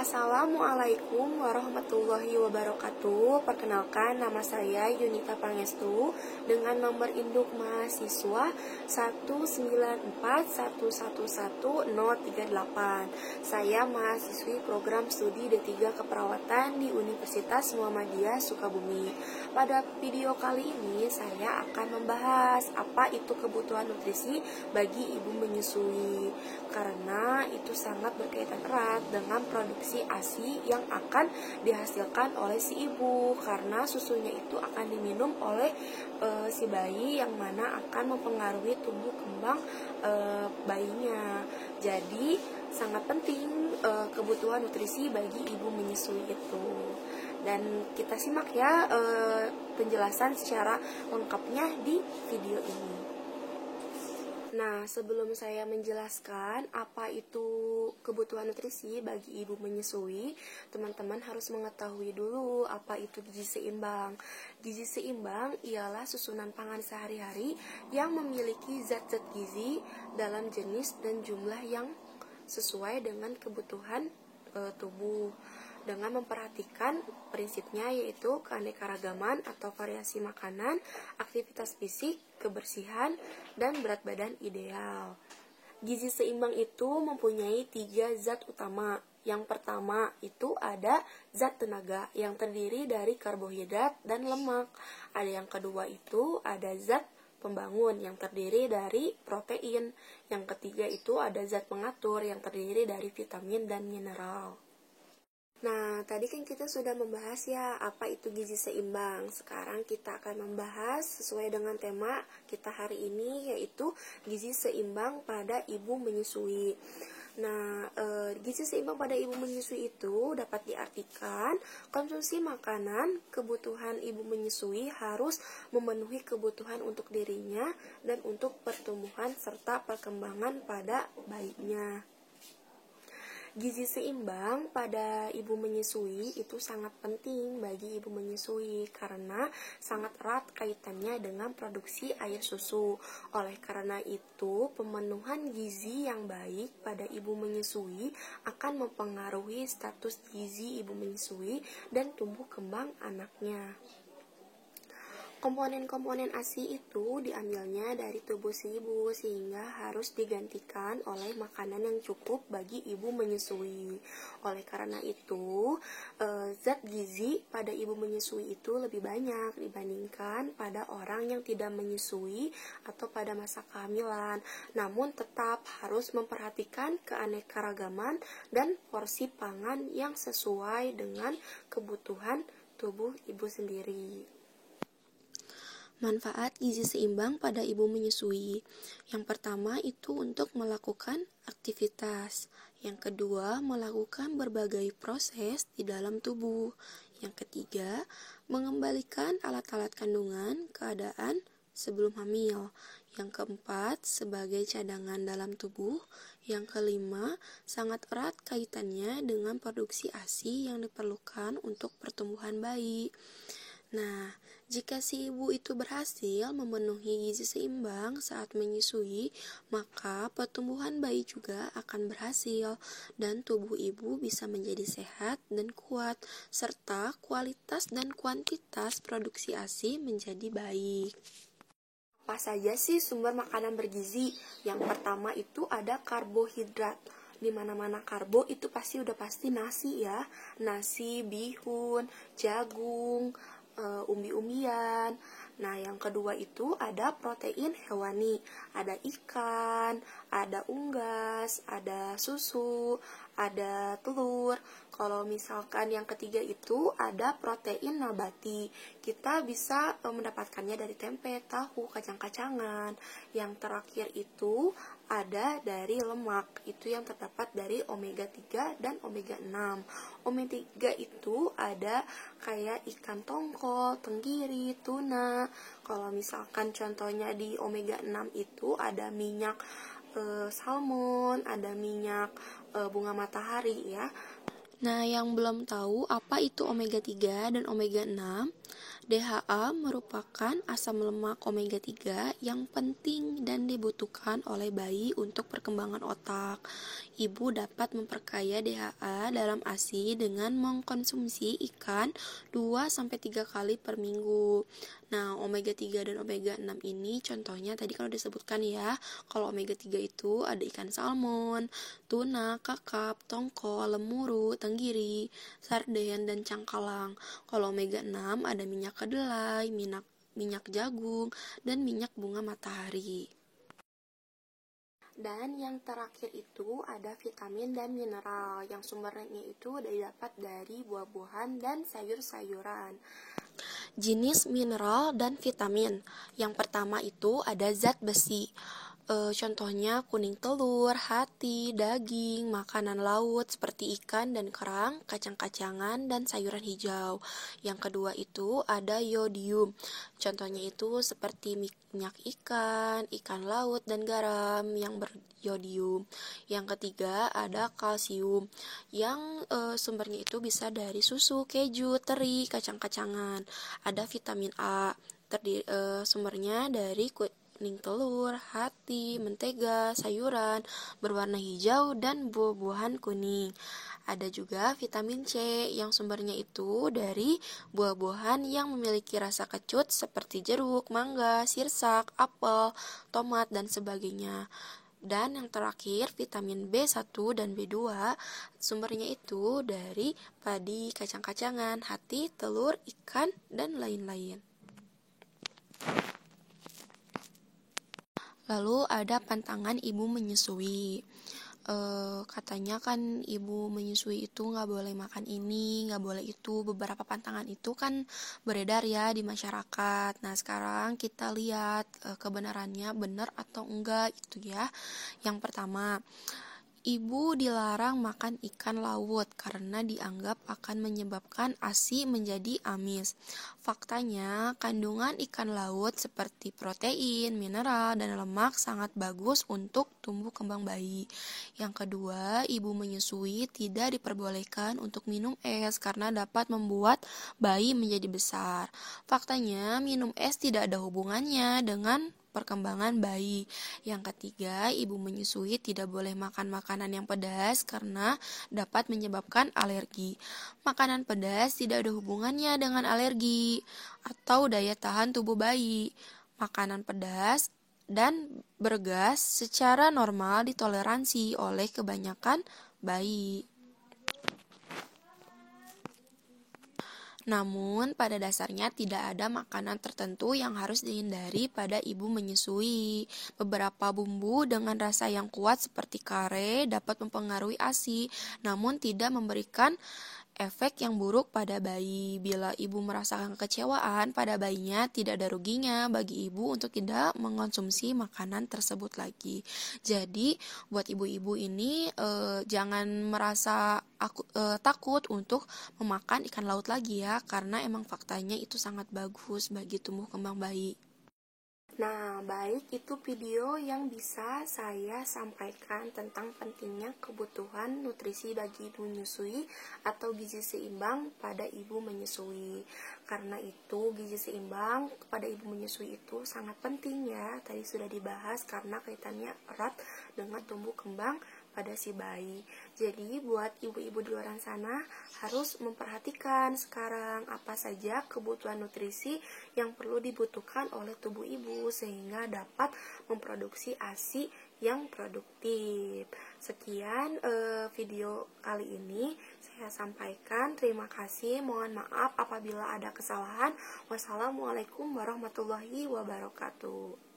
Assalamualaikum warahmatullahi wabarakatuh. Perkenalkan, nama saya Yunita Pangestu dengan nomor induk mahasiswa 194111038. Saya mahasiswi program studi D3 Keperawatan di Universitas Muhammadiyah Sukabumi. Pada video kali ini saya akan membahas apa itu kebutuhan nutrisi bagi ibu menyusui, karena itu sangat berkaitan erat dengan produksi ASI yang akan dihasilkan oleh si ibu, karena susunya itu akan diminum oleh si bayi, yang mana akan mempengaruhi tumbuh kembang bayinya. Jadi sangat penting kebutuhan nutrisi bagi ibu menyusui itu. Dan kita simak ya penjelasan secara lengkapnya di video ini. Nah, sebelum saya menjelaskan apa itu kebutuhan nutrisi bagi ibu menyusui, teman-teman harus mengetahui dulu apa itu gizi seimbang. Gizi seimbang ialah susunan pangan sehari-hari yang memiliki zat-zat gizi dalam jenis dan jumlah yang sesuai dengan kebutuhan tubuh, dengan memperhatikan prinsipnya, yaitu keanekaragaman atau variasi makanan, aktivitas fisik, kebersihan, dan berat badan ideal. Gizi seimbang itu mempunyai 3 zat utama. Yang pertama itu ada zat tenaga yang terdiri dari karbohidrat dan lemak. Ada yang kedua itu ada zat pembangun yang terdiri dari protein. Yang ketiga itu ada zat pengatur yang terdiri dari vitamin dan mineral. Nah, tadi kan kita sudah membahas ya apa itu gizi seimbang. Sekarang kita akan membahas sesuai dengan tema kita hari ini, yaitu gizi seimbang pada ibu menyusui. Nah, gizi seimbang pada ibu menyusui itu dapat diartikan konsumsi makanan kebutuhan ibu menyusui harus memenuhi kebutuhan untuk dirinya dan untuk pertumbuhan serta perkembangan pada bayinya. Gizi seimbang pada ibu menyusui itu sangat penting bagi ibu menyusui karena sangat erat kaitannya dengan produksi air susu. Oleh karena itu, pemenuhan gizi yang baik pada ibu menyusui akan mempengaruhi status gizi ibu menyusui dan tumbuh kembang anaknya. Komponen-komponen ASI itu diambilnya dari tubuh si ibu, sehingga harus digantikan oleh makanan yang cukup bagi ibu menyusui. Oleh karena itu, zat gizi pada ibu menyusui itu lebih banyak dibandingkan pada orang yang tidak menyusui atau pada masa kehamilan. Namun tetap harus memperhatikan keanekaragaman dan porsi pangan yang sesuai dengan kebutuhan tubuh ibu sendiri. Manfaat gizi seimbang pada ibu menyusui. Yang pertama itu untuk melakukan aktivitas. Yang kedua, melakukan berbagai proses di dalam tubuh. Yang ketiga, mengembalikan alat-alat kandungan keadaan sebelum hamil. Yang keempat, sebagai cadangan dalam tubuh. Yang kelima, sangat erat kaitannya dengan produksi ASI yang diperlukan untuk pertumbuhan bayi. Nah, jika si ibu itu berhasil memenuhi gizi seimbang saat menyusui, maka pertumbuhan bayi juga akan berhasil dan tubuh ibu bisa menjadi sehat dan kuat, serta kualitas dan kuantitas produksi ASI menjadi baik. Apa saja sih sumber makanan bergizi? Yang pertama itu ada karbohidrat. Di mana-mana karbo itu udah pasti nasi ya. Nasi, bihun, jagung, umbi-umbian. Nah, yang kedua itu ada protein hewani, ada ikan, ada unggas, ada susu, ada telur. Kalau misalkan yang ketiga itu ada protein nabati, kita bisa mendapatkannya dari tempe, tahu, kacang-kacangan. Yang terakhir itu ada dari lemak, itu yang terdapat dari omega 3 dan omega 6. Omega 3 itu ada kayak ikan tongkol, tenggiri, tuna. Kalau misalkan contohnya di omega 6 itu ada minyak salmon, ada minyak bunga matahari ya. Nah, yang belum tahu apa itu omega 3 dan omega 6, DHA merupakan asam lemak omega 3 yang penting dan dibutuhkan oleh bayi untuk perkembangan otak. Ibu dapat memperkaya DHA dalam ASI dengan mengkonsumsi ikan 2-3 kali per minggu. Nah, omega 3 dan omega 6 ini contohnya tadi kan udah disebutkan ya. Kalau omega 3 itu ada ikan salmon, tuna, kakap, tongkol, lemuru, tenggiri, sarden, dan cangkalang. Kalau omega 6 ada minyak kedelai, minyak jagung, dan minyak bunga matahari. Dan yang terakhir itu ada vitamin dan mineral yang sumbernya itu didapat dari buah-buahan dan sayur-sayuran. Jenis mineral dan vitamin. Yang pertama itu ada zat besi. Contohnya kuning telur, hati, daging, makanan laut seperti ikan dan kerang, kacang-kacangan, dan sayuran hijau. Yang kedua itu ada yodium. Contohnya itu seperti minyak ikan, ikan laut, dan garam yang beryodium. Yang ketiga ada kalsium yang sumbernya itu bisa dari susu, keju, teri, kacang-kacangan. Ada vitamin A, sumbernya dari kuning telur, hati, mentega, sayuran berwarna hijau, dan buah-buahan kuning. Ada juga vitamin C yang sumbernya itu dari buah-buahan yang memiliki rasa kecut seperti jeruk, mangga, sirsak, apel, tomat, dan sebagainya. Dan yang terakhir vitamin B1 dan B2 sumbernya itu dari padi, kacang-kacangan, hati, telur, ikan, dan lain-lain. Lalu ada pantangan ibu menyusui. Katanya kan ibu menyusui itu nggak boleh makan ini, nggak boleh itu. Beberapa pantangan itu kan beredar ya di masyarakat. Nah sekarang kita lihat kebenarannya benar atau enggak itu ya. Yang pertama, ibu dilarang makan ikan laut karena dianggap akan menyebabkan ASI menjadi amis. Faktanya, kandungan ikan laut seperti protein, mineral, dan lemak sangat bagus untuk tumbuh kembang bayi. Yang kedua, ibu menyusui tidak diperbolehkan untuk minum es karena dapat membuat bayi menjadi besar. Faktanya, minum es tidak ada hubungannya dengan perkembangan bayi. Yang ketiga, ibu menyusui tidak boleh makan makanan yang pedas karena dapat menyebabkan alergi. Makanan pedas tidak ada hubungannya dengan alergi atau daya tahan tubuh bayi. Makanan pedas dan bergas secara normal ditoleransi oleh kebanyakan bayi. Namun, pada dasarnya tidak ada makanan tertentu yang harus dihindari pada ibu menyusui. Beberapa bumbu dengan rasa yang kuat seperti kare dapat mempengaruhi ASI, namun tidak memberikan efek yang buruk pada bayi. Bila ibu merasakan kekecewaan pada bayinya, tidak ada ruginya bagi ibu untuk tidak mengonsumsi makanan tersebut lagi. Jadi, buat ibu-ibu ini jangan merasa takut untuk memakan ikan laut lagi ya, karena emang faktanya itu sangat bagus bagi tumbuh kembang bayi. Nah, baik itu video yang bisa saya sampaikan tentang pentingnya kebutuhan nutrisi bagi ibu menyusui atau gizi seimbang pada ibu menyusui. Karena itu gizi seimbang pada ibu menyusui itu sangat penting ya. Tadi sudah dibahas karena kaitannya erat dengan tumbuh kembang pada si bayi. Jadi buat ibu-ibu di luar sana harus memperhatikan sekarang apa saja kebutuhan nutrisi yang perlu dibutuhkan oleh tubuh ibu sehingga dapat memproduksi ASI yang produktif. Sekian video kali ini saya sampaikan. Terima kasih. Mohon maaf apabila ada kesalahan. Wassalamualaikum warahmatullahi wabarakatuh.